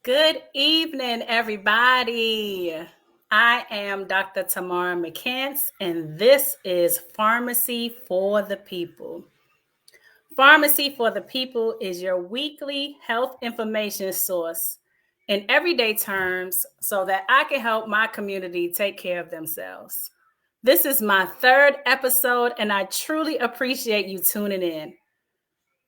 Good evening, everybody. I am Dr. Tamara McCants, and this is Pharmacy for the People. Pharmacy for the People is your weekly health information source in everyday terms so that I can help my community take care of themselves. This is my third episode, and I truly appreciate you tuning in.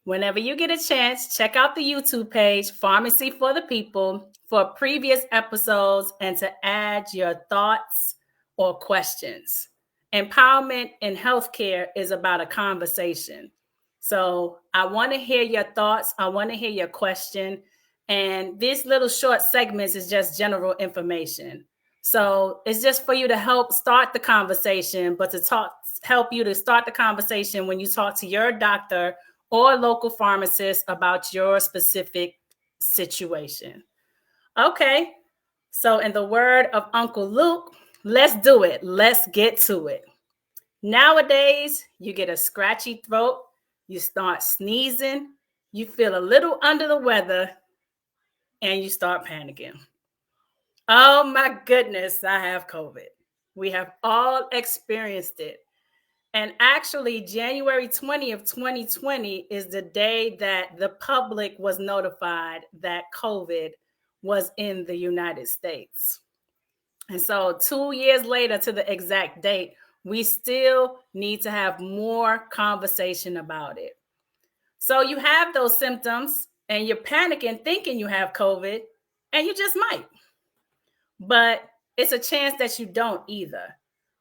Whenever you get a chance, check out the YouTube page, Pharmacy for the People, for previous episodes and to add your thoughts or questions. Empowerment in healthcare is about a conversation. So I want to hear your thoughts. I want to hear your question. And these little short segments is just general information. So it's just for you to help start the conversation, but to help you to start the conversation when you talk to your doctor or local pharmacist about your specific situation. Okay, so in the word of Uncle Luke, let's do it. Let's get to it. Nowadays, you get a scratchy throat, you start sneezing, you feel a little under the weather, and you start panicking. Oh my goodness, I have COVID. We have all experienced it. And actually, January 20th, 2020 is the day that the public was notified that COVID was in the United States. And so 2 years later to the exact date, we still need to have more conversation about it. So you have those symptoms and you're panicking thinking you have COVID, and you just might. But it's a chance that you don't either.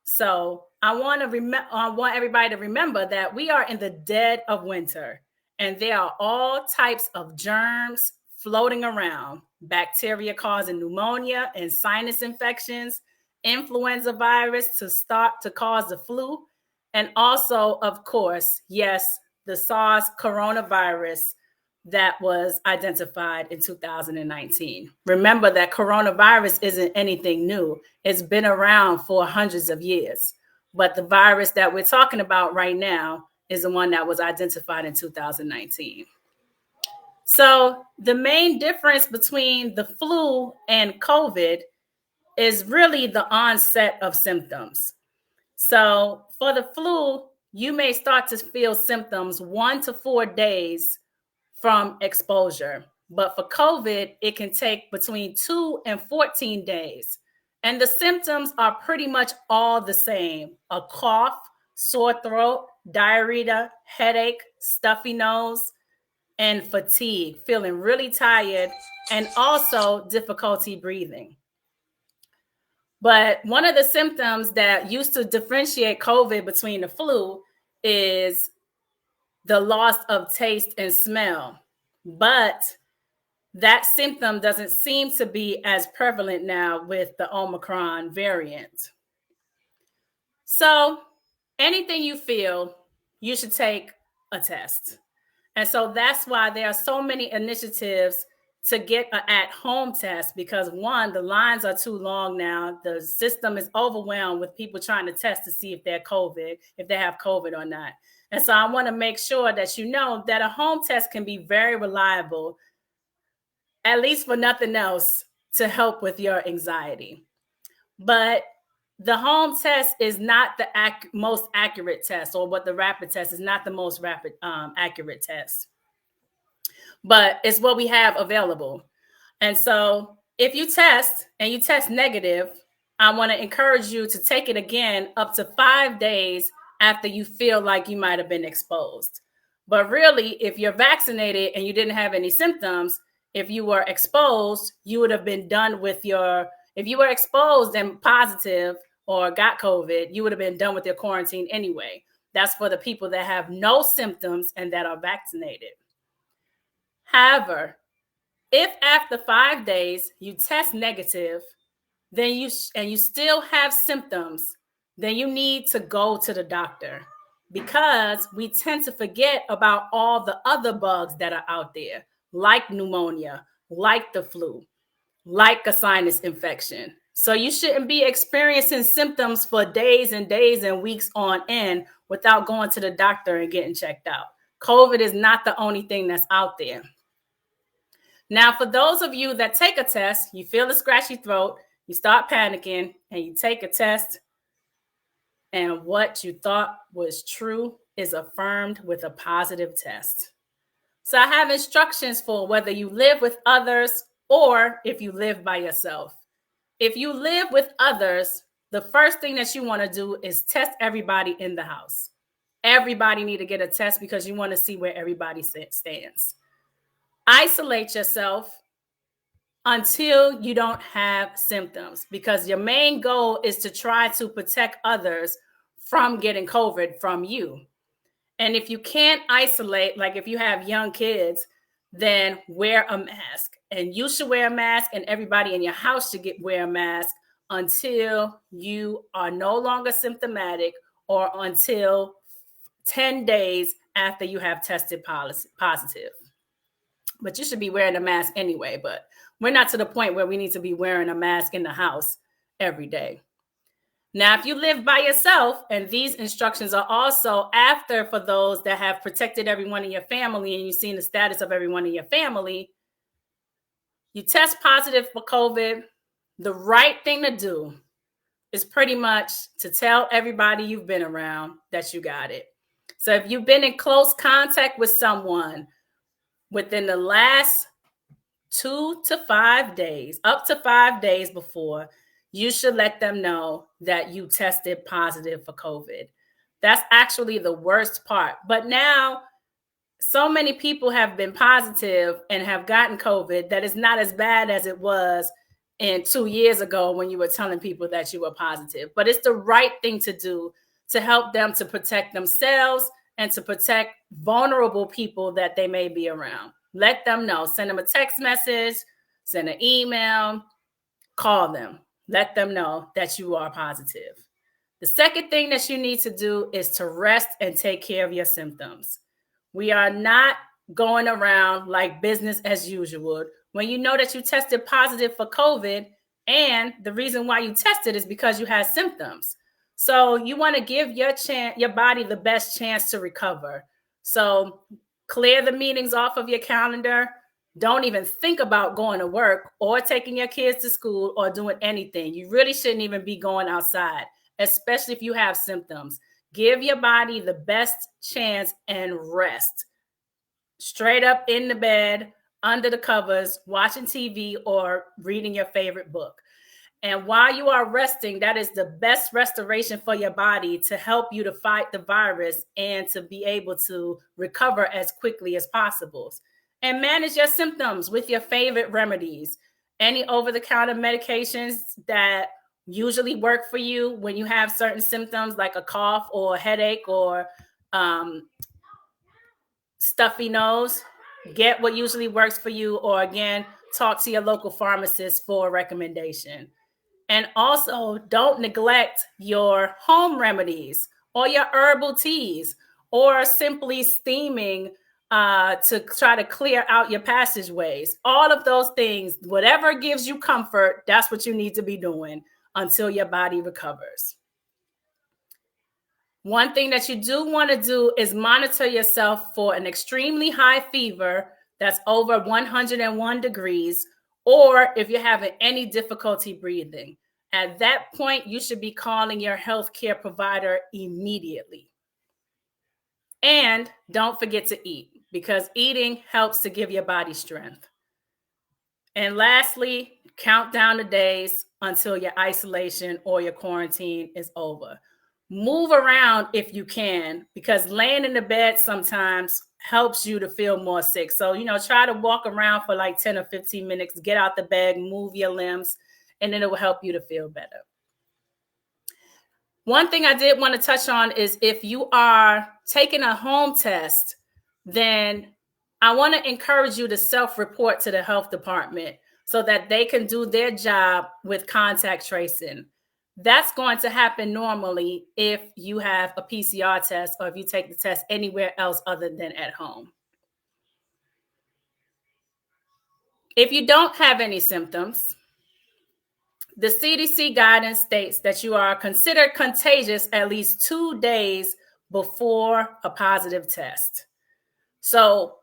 So I want everybody to remember that we are in the dead of winter, and there are all types of germs floating around: bacteria causing pneumonia and sinus infections, influenza virus to cause the flu, and also, of course, yes, the SARS coronavirus that was identified in 2019. Remember that coronavirus isn't anything new. It's been around for hundreds of years. But the virus that we're talking about right now is the one that was identified in 2019. So the main difference between the flu and COVID is really the onset of symptoms. So for the flu, you may start to feel symptoms 1 to 4 days from exposure. But for COVID, it can take between 2 and 14 days. And the symptoms are pretty much all the same: a cough, sore throat, diarrhea, headache, stuffy nose, and fatigue, feeling really tired, and also difficulty breathing. But one of the symptoms that used to differentiate COVID between the flu is the loss of taste and smell. But that symptom doesn't seem to be as prevalent now with the Omicron variant. So anything you feel, you should take a test. And so that's why there are so many initiatives to get an at-home test, because one, the lines are too long now. The system is overwhelmed with people trying to test to see if they have COVID or not. And so I want to make sure that you know that a home test can be very reliable, at least for nothing else, to help with your anxiety. But the home test is not the most accurate test, or what the rapid test is not the most accurate test. But it's what we have available. And so if you test and you test negative, I want to encourage you to take it again up to 5 days after you feel like you might have been exposed. But really, if you're vaccinated and you didn't have any symptoms, if you were exposed, you would have been done with if you were exposed and positive or got COVID, you would have been done with your quarantine anyway. That's for the people that have no symptoms and that are vaccinated. However, if after 5 days you test negative, then you still have symptoms, then you need to go to the doctor, because we tend to forget about all the other bugs that are out there, like pneumonia, like the flu, like a sinus infection. So you shouldn't be experiencing symptoms for days and days and weeks on end without going to the doctor and getting checked out. COVID is not the only thing that's out there. Now, for those of you that take a test, you feel a scratchy throat, you start panicking, and you take a test, and what you thought was true is affirmed with a positive test. So I have instructions for whether you live with others or if you live by yourself. If you live with others, the first thing that you want to do is test everybody in the house. Everybody need to get a test because you want to see where everybody stands. Isolate yourself until you don't have symptoms, because your main goal is to try to protect others from getting COVID from you. And if you can't isolate, like if you have young kids, then wear a mask. And you should wear a mask, and everybody in your house should wear a mask until you are no longer symptomatic or until 10 days after you have tested positive. But you should be wearing a mask anyway, but we're not to the point where we need to be wearing a mask in the house every day. Now, if you live by yourself, and these instructions are also after for those that have protected everyone in your family and you've seen the status of everyone in your family, you test positive for COVID, the right thing to do is pretty much to tell everybody you've been around that you got it. So if you've been in close contact with someone within the last 2 to 5 days, up to 5 days before, you should let them know that you tested positive for COVID. That's actually the worst part. But now, so many people have been positive and have gotten COVID that it's not as bad as it was in 2 years ago when you were telling people that you were positive. But it's the right thing to do to help them to protect themselves and to protect vulnerable people that they may be around. Let them know. Send them a text message, send an email, call them. Let them know that you are positive. The second thing that you need to do is to rest and take care of your symptoms. We are not going around like business as usual. When you know that you tested positive for COVID, and the reason why you tested is because you had symptoms. So you want to give your body the best chance to recover. So clear the meetings off of your calendar. Don't even think about going to work or taking your kids to school or doing anything. You really shouldn't even be going outside, especially if you have symptoms. Give your body the best chance and rest. Straight up in the bed, under the covers, watching TV or reading your favorite book. And while you are resting, that is the best restoration for your body to help you to fight the virus and to be able to recover as quickly as possible. And manage your symptoms with your favorite remedies. Any over-the-counter medications that usually work for you when you have certain symptoms like a cough or a headache or stuffy nose, get what usually works for you, or again, talk to your local pharmacist for a recommendation. And also, don't neglect your home remedies or your herbal teas or simply steaming to try to clear out your passageways. All of those things, whatever gives you comfort, that's what you need to be doing until your body recovers. One thing that you do want to do is monitor yourself for an extremely high fever that's over 101 degrees, or if you're having any difficulty breathing. At that point, you should be calling your healthcare provider immediately. And don't forget to eat, because eating helps to give your body strength. And lastly, count down the days until your isolation or your quarantine is over. Move around if you can, because laying in the bed sometimes helps you to feel more sick. So, try to walk around for like 10 or 15 minutes, get out the bed, move your limbs, and then it will help you to feel better. One thing I did want to touch on is if you are taking a home test, then I want to encourage you to self-report to the health department so that they can do their job with contact tracing. That's going to happen normally if you have a PCR test or if you take the test anywhere else other than at home. If you don't have any symptoms, the CDC guidance states that you are considered contagious at least 2 days before a positive test. So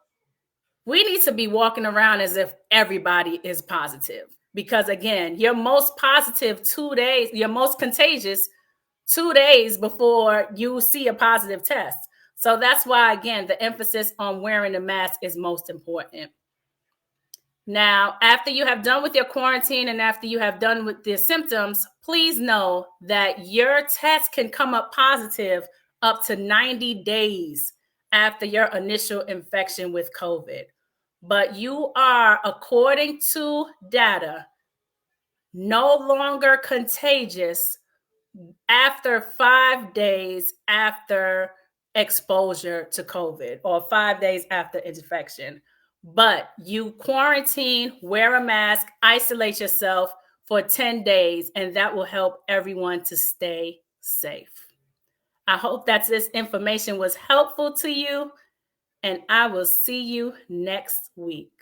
we need to be walking around as if everybody is positive. Because again, you're most positive 2 days, you're most contagious 2 days before you see a positive test. So that's why, again, the emphasis on wearing the mask is most important. Now, after you have done with your quarantine and after you have done with the symptoms, please know that your test can come up positive up to 90 days after your initial infection with COVID. But you are, according to data, no longer contagious after 5 days after exposure to COVID or 5 days after infection. But you quarantine, wear a mask, isolate yourself for 10 days, and that will help everyone to stay safe. I hope that this information was helpful to you, and I will see you next week.